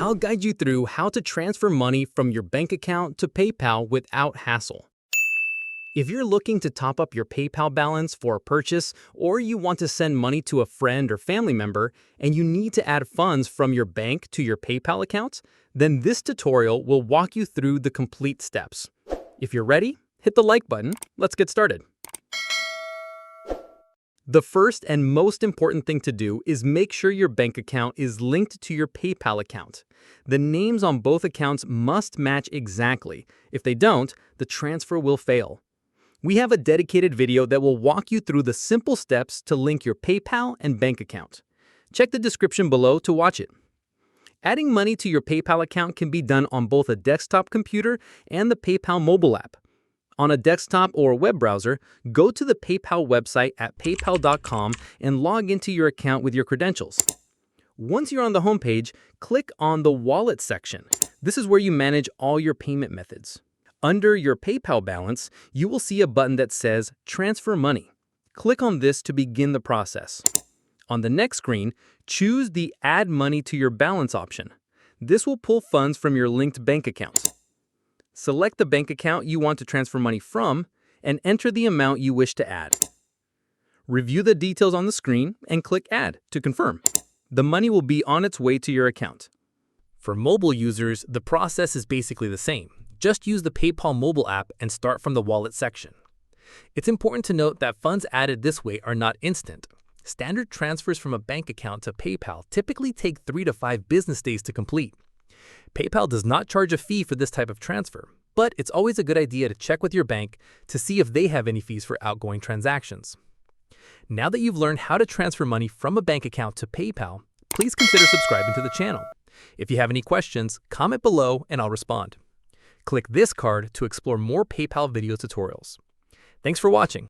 I'll guide you through how to transfer money from your bank account to PayPal without hassle. If you're looking to top up your PayPal balance for a purchase, or you want to send money to a friend or family member, and you need to add funds from your bank to your PayPal account, then this tutorial will walk you through the complete steps. If you're ready, hit the like button. Let's get started. The first and most important thing to do is make sure your bank account is linked to your PayPal account. The names on both accounts must match exactly. If they don't, the transfer will fail. We have a dedicated video that will walk you through the simple steps to link your PayPal and bank account. Check the description below to watch it. Adding money to your PayPal account can be done on both a desktop computer and the PayPal mobile app. On a desktop or web browser, go to the PayPal website at paypal.com and log into your account with your credentials. Once you're on the homepage, click on the Wallet section. This is where you manage all your payment methods. Under your PayPal balance, you will see a button that says Transfer Money. Click on this to begin the process. On the next screen, choose the Add Money to Your Balance option. This will pull funds from your linked bank account. Select the bank account you want to transfer money from and enter the amount you wish to add. Review the details on the screen and click Add to confirm. The money will be on its way to your account. For mobile users, the process is basically the same. Just use the PayPal mobile app and start from the Wallet section. It's important to note that funds added this way are not instant. Standard transfers from a bank account to PayPal typically take 3 to 5 business days to complete. PayPal does not charge a fee for this type of transfer, but it's always a good idea to check with your bank to see if they have any fees for outgoing transactions. Now that you've learned how to transfer money from a bank account to PayPal, please consider subscribing to the channel. If you have any questions, comment below and I'll respond. Click this card to explore more PayPal video tutorials. Thanks for watching.